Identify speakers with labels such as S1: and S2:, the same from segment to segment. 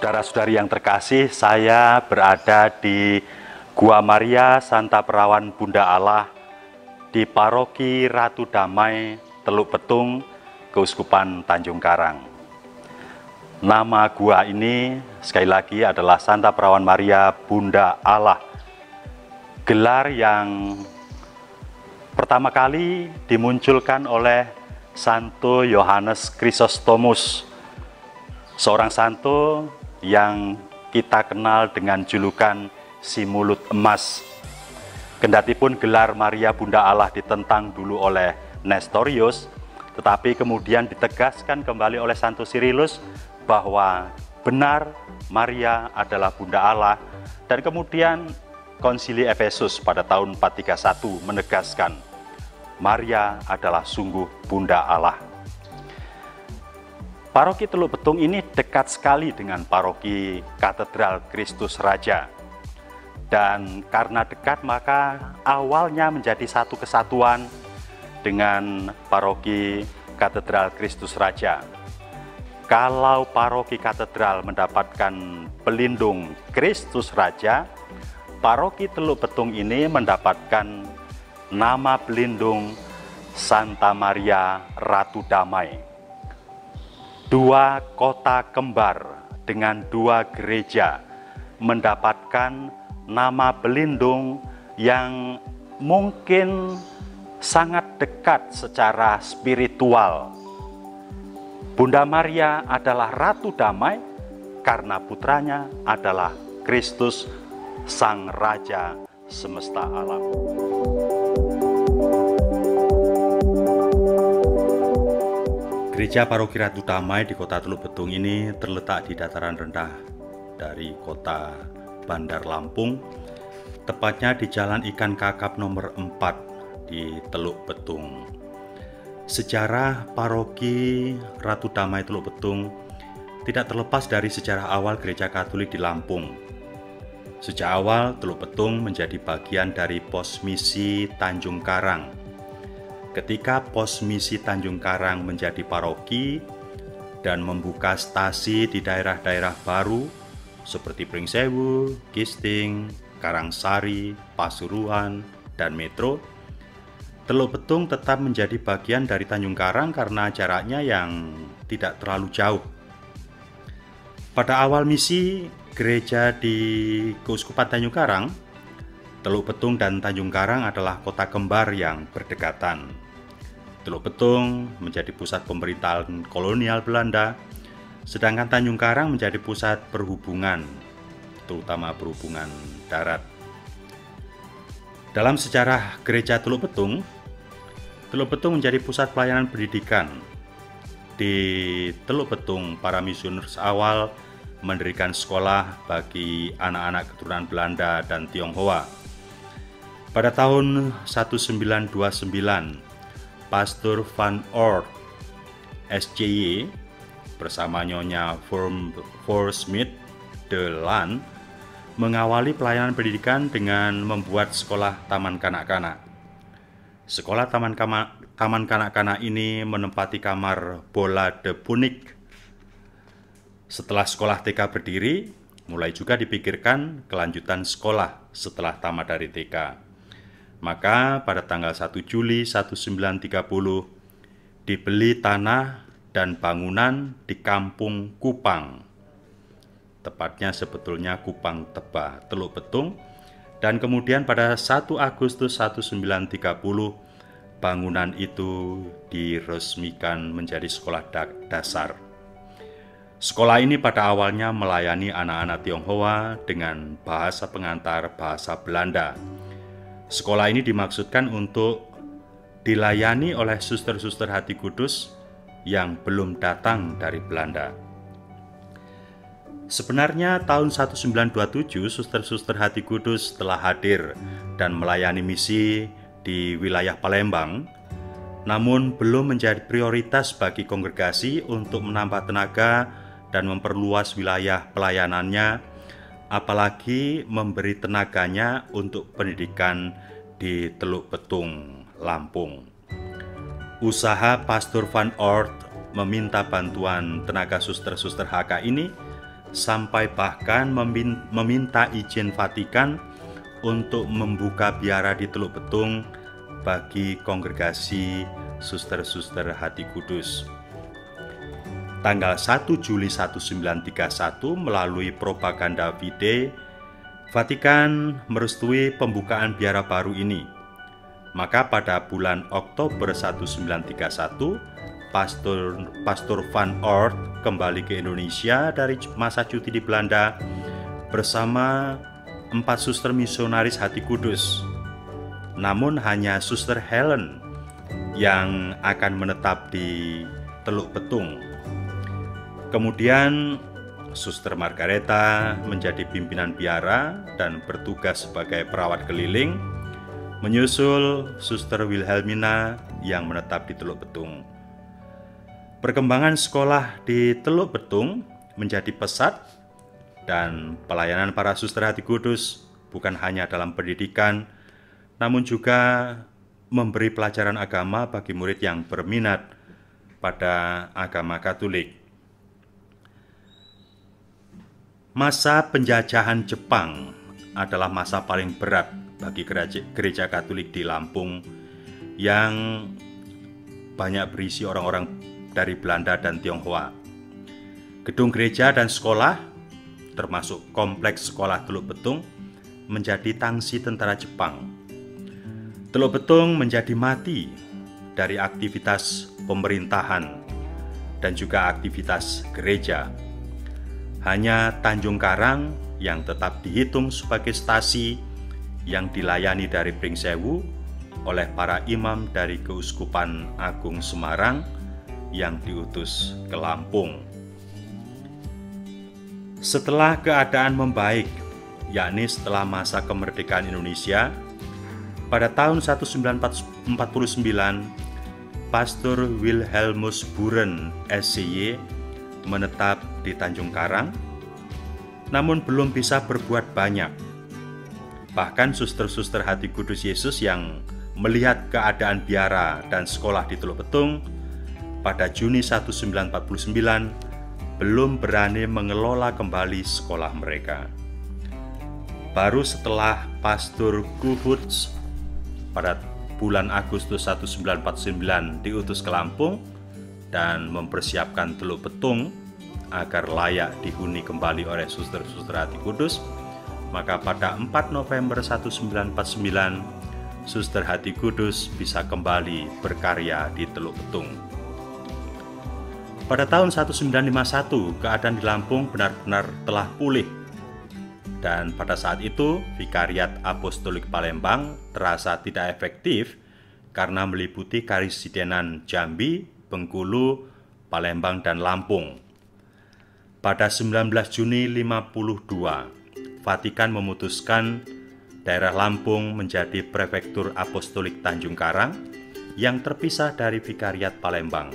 S1: Saudara-saudari yang terkasih, saya berada di Gua Maria Santa Perawan Bunda Allah di Paroki Ratu Damai, Teluk Betung, Keuskupan Tanjung Karang. Nama gua ini sekali lagi adalah Santa Perawan Maria Bunda Allah. Gelar yang pertama kali dimunculkan oleh Santo Yohanes Chrysostomus, seorang santo yang kita kenal dengan julukan si mulut emas. Kendatipun gelar Maria Bunda Allah ditentang dulu oleh Nestorius, tetapi kemudian ditegaskan kembali oleh Santo Cyrillus bahwa benar Maria adalah Bunda Allah, dan kemudian Konsili Efesus pada tahun 431 menegaskan Maria adalah sungguh Bunda Allah. Paroki Teluk Betung ini dekat sekali dengan Paroki Katedral Kristus Raja. Dan karena dekat maka awalnya menjadi satu kesatuan dengan Paroki Katedral Kristus Raja. Kalau Paroki Katedral mendapatkan pelindung Kristus Raja, Paroki Teluk Betung ini mendapatkan nama pelindung Santa Maria Ratu Damai. Dua kota kembar dengan dua gereja mendapatkan nama pelindung yang mungkin sangat dekat secara spiritual. Bunda Maria adalah Ratu Damai karena putranya adalah Kristus, Sang Raja semesta alam. Gereja Paroki Ratu Damai di kota Teluk Betung ini terletak di dataran rendah dari kota Bandar Lampung, tepatnya di Jalan Ikan Kakap nomor 4 di Teluk Betung. Sejarah Paroki Ratu Damai Teluk Betung tidak terlepas dari sejarah awal Gereja Katolik di Lampung. Sejak awal Teluk Betung menjadi bagian dari pos misi Tanjung Karang. Ketika pos misi Tanjung Karang menjadi paroki dan membuka stasi di daerah-daerah baru seperti Pringsewu, Gisting, Karangsari, Pasuruan, dan Metro, Teluk Betung tetap menjadi bagian dari Tanjung Karang karena jaraknya yang tidak terlalu jauh. Pada awal misi gereja di Keuskupan Tanjung Karang, Teluk Betung dan Tanjung Karang adalah kota kembar yang berdekatan. Teluk Betung menjadi pusat pemerintahan kolonial Belanda, sedangkan Tanjung Karang menjadi pusat perhubungan, terutama perhubungan darat. Dalam sejarah gereja Teluk Betung menjadi pusat pelayanan pendidikan. Di Teluk Betung, para misionaris awal mendirikan sekolah bagi anak-anak keturunan Belanda dan Tionghoa. Pada tahun 1929, Pastor Van Oort, SCY, bersama Nyonya Smith de Laan mengawali pelayanan pendidikan dengan membuat sekolah taman kanak-kanak. Sekolah taman kanak-kanak ini menempati kamar bola de Punik. Setelah sekolah TK berdiri, mulai juga dipikirkan kelanjutan sekolah setelah tamat dari TK. Maka pada tanggal 1 Juli 1930 dibeli tanah dan bangunan di Kampung Kupang. Tepatnya sebetulnya Kupang Tebah, Teluk Betung. Dan kemudian pada 1 Agustus 1930 bangunan itu diresmikan menjadi sekolah dasar. Sekolah ini pada awalnya melayani anak-anak Tionghoa dengan bahasa pengantar bahasa Belanda. Sekolah ini dimaksudkan untuk dilayani oleh suster-suster Hati Kudus yang belum datang dari Belanda. Sebenarnya tahun 1927 suster-suster Hati Kudus telah hadir dan melayani misi di wilayah Palembang, namun belum menjadi prioritas bagi kongregasi untuk menambah tenaga dan memperluas wilayah pelayanannya, apalagi memberi tenaganya untuk pendidikan di Teluk Betung, Lampung. Usaha Pastor Van Oort meminta bantuan tenaga suster-suster HK ini sampai bahkan meminta izin Vatikan untuk membuka biara di Teluk Betung bagi kongregasi Suster-Suster Hati Kudus. Tanggal 1 Juli 1931 melalui propaganda Fidei, Vatikan merestui pembukaan biara baru ini. Maka pada bulan Oktober 1931, Pastor Van Oort kembali ke Indonesia dari masa cuti di Belanda bersama 4 suster misionaris Hati Kudus. Namun hanya Suster Helen yang akan menetap di Teluk Betung. Kemudian Suster Margareta menjadi pimpinan biara dan bertugas sebagai perawat keliling, menyusul Suster Wilhelmina yang menetap di Teluk Betung. Perkembangan sekolah di Teluk Betung menjadi pesat, dan pelayanan para Suster Hati Kudus bukan hanya dalam pendidikan, namun juga memberi pelajaran agama bagi murid yang berminat pada agama Katolik. Masa penjajahan Jepang adalah masa paling berat bagi gereja Katolik di Lampung yang banyak berisi orang-orang dari Belanda dan Tionghoa. Gedung gereja dan sekolah, termasuk kompleks sekolah Teluk Betung, menjadi tangsi tentara Jepang. Teluk Betung menjadi mati dari aktivitas pemerintahan dan juga aktivitas gereja. Hanya Tanjung Karang yang tetap dihitung sebagai stasi yang dilayani dari Pringsewu oleh para imam dari Keuskupan Agung Semarang yang diutus ke Lampung. Setelah keadaan membaik, yakni setelah masa kemerdekaan Indonesia, pada tahun 1949, Pastor Wilhelmus Buren, SCY, menetap di Tanjung Karang, namun belum bisa berbuat banyak. Bahkan suster-suster Hati Kudus Yesus yang melihat keadaan biara dan sekolah di Teluk Betung pada Juni 1949 belum berani mengelola kembali sekolah mereka. Baru setelah Pastor Kuhuts pada bulan Agustus 1949 diutus ke Lampung dan mempersiapkan Teluk Betung agar layak dihuni kembali oleh suster-suster Hati Kudus, maka pada 4 November 1949 Suster Hati Kudus bisa kembali berkarya di Teluk Betung. Pada tahun 1951 keadaan di Lampung benar-benar telah pulih, dan pada saat itu Vikariat Apostolik Palembang terasa tidak efektif karena meliputi Karisidenan Jambi, Bengkulu, Palembang, dan Lampung. Pada 19 Juni 52, Vatikan memutuskan daerah Lampung menjadi Prefektur Apostolik Tanjung Karang yang terpisah dari Vikariat Palembang.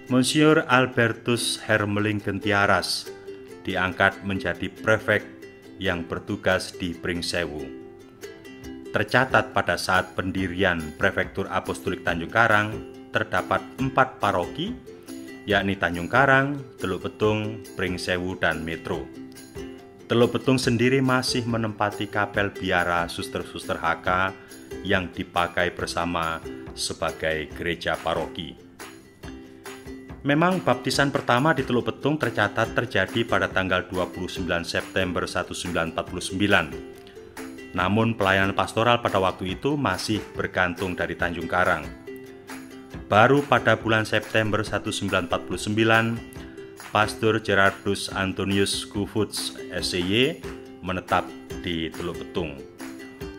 S1: Monsignor Albertus Hermeling Gentiaras diangkat menjadi prefek yang bertugas di Pringsewu. Tercatat pada saat pendirian Prefektur Apostolik Tanjung Karang terdapat 4 paroki, yakni Tanjung Karang, Teluk Betung, Pringsewu, dan Metro. Teluk Betung sendiri masih menempati kapel biara suster-suster HK yang dipakai bersama sebagai gereja paroki. Memang baptisan pertama di Teluk Betung tercatat terjadi pada tanggal 29 September 1949. Namun pelayanan pastoral pada waktu itu masih bergantung dari Tanjung Karang. Baru pada bulan September 1949, Pastor Gerardus Antonius Kufuts, SCY, menetap di Teluk Betung.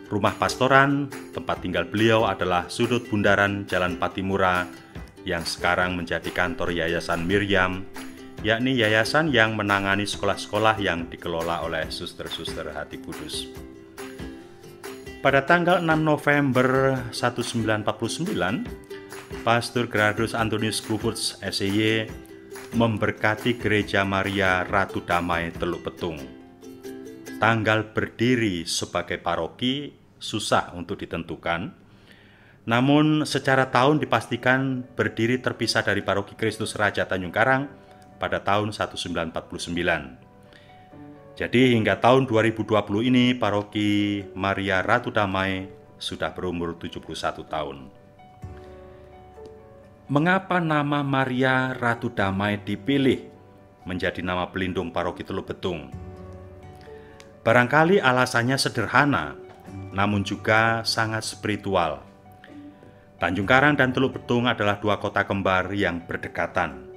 S1: Rumah pastoran, tempat tinggal beliau adalah sudut bundaran Jalan Patimura yang sekarang menjadi kantor Yayasan Miriam, yakni yayasan yang menangani sekolah-sekolah yang dikelola oleh suster-suster Hati Kudus. Pada tanggal 6 November 1949, Pastor Gerardus Antonius Kufuts, SCY, memberkati Gereja Maria Ratu Damai Teluk Betung. Tanggal berdiri sebagai paroki susah untuk ditentukan, namun secara tahun dipastikan berdiri terpisah dari Paroki Kristus Raja Tanjung Karang pada tahun 1949. Jadi hingga tahun 2020 ini Paroki Maria Ratu Damai sudah berumur 71 tahun. Mengapa nama Maria Ratu Damai dipilih menjadi nama pelindung Paroki Teluk Betung? Barangkali alasannya sederhana, namun juga sangat spiritual. Tanjung Karang dan Teluk Betung adalah dua kota kembar yang berdekatan.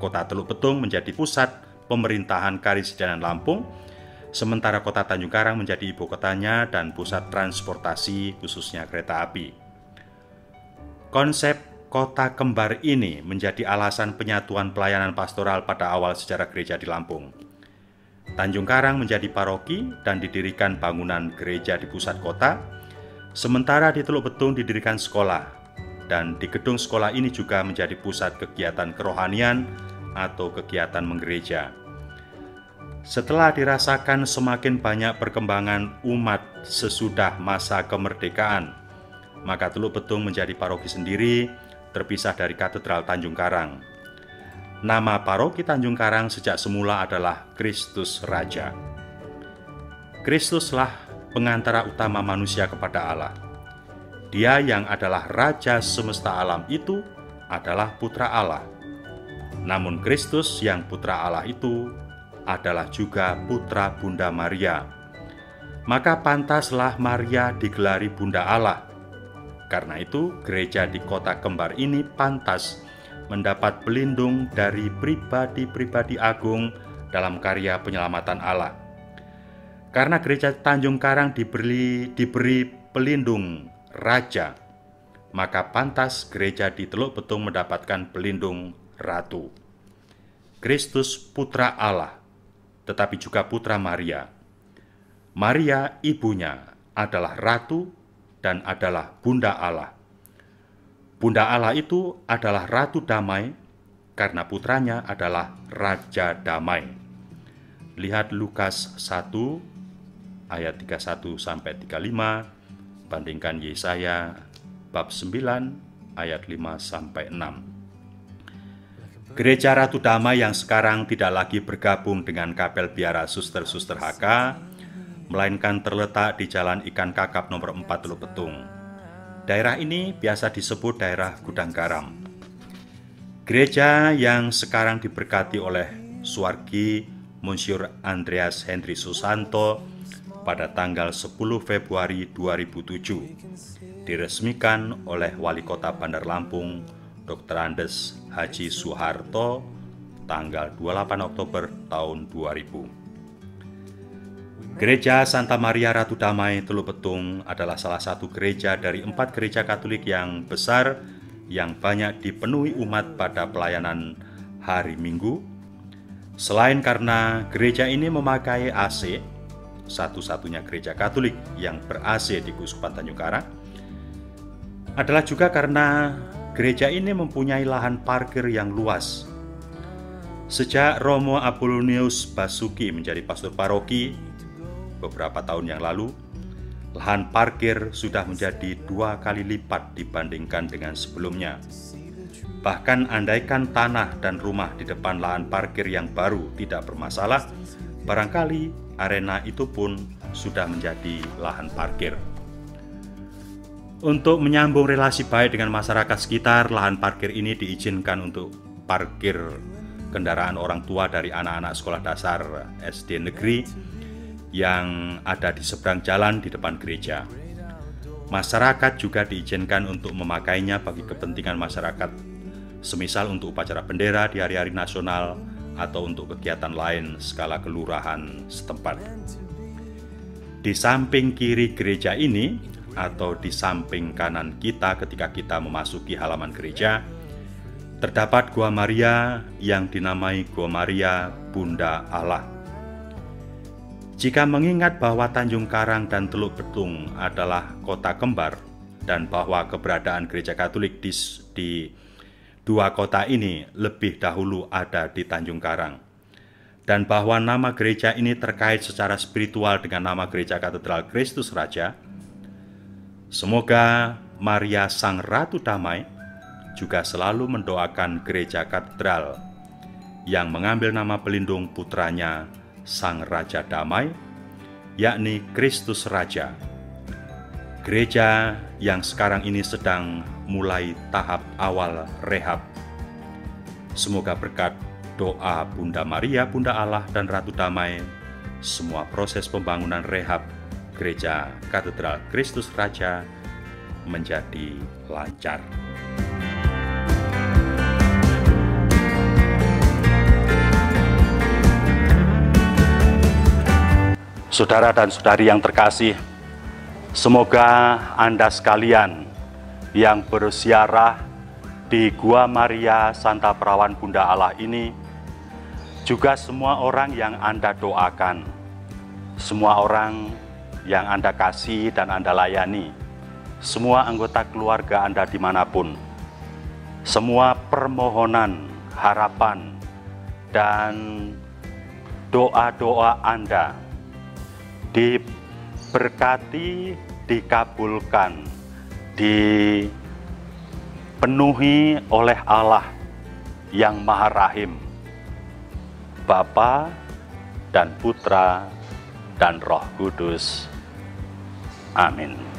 S1: Kota Teluk Betung menjadi pusat pemerintahan Karisidenan Lampung, sementara kota Tanjung Karang menjadi ibu kotanya dan pusat transportasi khususnya kereta api. Konsep kota kembar ini menjadi alasan penyatuan pelayanan pastoral pada awal sejarah gereja di Lampung. Tanjung Karang menjadi paroki dan didirikan bangunan gereja di pusat kota, sementara di Teluk Betung didirikan sekolah, dan di gedung sekolah ini juga menjadi pusat kegiatan kerohanian atau kegiatan menggereja. Setelah dirasakan semakin banyak perkembangan umat sesudah masa kemerdekaan, maka Teluk Betung menjadi paroki sendiri, terpisah dari Katedral Tanjung Karang. Nama paroki Tanjung Karang sejak semula adalah Kristus Raja. Kristuslah pengantara utama manusia kepada Allah. Dia yang adalah Raja semesta alam itu adalah Putra Allah. Namun Kristus yang Putra Allah itu adalah juga putra Bunda Maria. Maka pantaslah Maria digelari Bunda Allah. Karena itu, gereja di kota kembar ini pantas mendapat pelindung dari pribadi-pribadi agung dalam karya penyelamatan Allah. Karena gereja Tanjung Karang diberi pelindung raja, maka pantas gereja di Teluk Betung mendapatkan pelindung ratu. Kristus Putra Allah, tetapi juga Putra Maria. Maria ibunya adalah ratu dan adalah Bunda Allah. Bunda Allah itu adalah Ratu Damai karena putranya adalah Raja Damai. Lihat Lukas 1 ayat 31-35, bandingkan Yesaya bab 9 ayat 5-6. Gereja Ratu Damai yang sekarang tidak lagi bergabung dengan Kapel Biara Suster-Suster HK, melainkan terletak di Jalan Ikan Kakap nomor 4 Teluk Betung. Daerah ini biasa disebut daerah Gudang Garam. Gereja yang sekarang diberkati oleh Suwargi Monsiur Andreas Henry Susanto pada tanggal 10 Februari 2007, diresmikan oleh Wali Kota Bandar Lampung Dr. Andes Haji Soeharto tanggal 28 Oktober tahun 2000. Gereja Santa Maria Ratu Damai Teluk Betung adalah salah satu gereja dari 4 gereja Katolik yang besar yang banyak dipenuhi umat pada pelayanan hari Minggu. Selain karena gereja ini memakai AC, satu-satunya gereja Katolik yang ber-AC di Keuskupan Tanjung Karang, adalah juga karena gereja ini mempunyai lahan parkir yang luas. Sejak Romo Apolonius Basuki menjadi pastor paroki beberapa tahun yang lalu, lahan parkir sudah menjadi 2 kali lipat dibandingkan dengan sebelumnya. Bahkan andaikan tanah dan rumah di depan lahan parkir yang baru tidak bermasalah, barangkali arena itu pun sudah menjadi lahan parkir. Untuk menyambung relasi baik dengan masyarakat sekitar, lahan parkir ini diizinkan untuk parkir kendaraan orang tua dari anak-anak sekolah dasar SD negeri yang ada di seberang jalan di depan gereja. Masyarakat juga diizinkan untuk memakainya bagi kepentingan masyarakat, semisal untuk upacara bendera di hari-hari nasional atau untuk kegiatan lain skala kelurahan setempat. Di samping kiri gereja ini atau di samping kanan kita ketika kita memasuki halaman gereja, terdapat Gua Maria yang dinamai Gua Maria Bunda Allah. Jika mengingat bahwa Tanjung Karang dan Teluk Betung adalah kota kembar dan bahwa keberadaan gereja Katolik di dua kota ini lebih dahulu ada di Tanjung Karang, dan bahwa nama gereja ini terkait secara spiritual dengan nama gereja Katedral Kristus Raja, semoga Maria Sang Ratu Damai juga selalu mendoakan gereja katedral yang mengambil nama pelindung putranya Sang Raja Damai, yakni Kristus Raja. Gereja yang sekarang ini sedang mulai tahap awal rehab. Semoga berkat doa Bunda Maria, Bunda Allah dan Ratu Damai, semua proses pembangunan rehab Gereja Katedral Kristus Raja menjadi lancar. Saudara dan saudari yang terkasih, semoga Anda sekalian yang berziarah di Gua Maria Santa Perawan Bunda Allah ini, juga semua orang yang Anda doakan, semua orang yang Anda kasih dan Anda layani, semua anggota keluarga Anda dimanapun, semua permohonan, harapan, dan doa-doa Anda diberkati, dikabulkan, dipenuhi oleh Allah yang Maha Rahim, Bapa dan Putra dan Roh Kudus. Amin.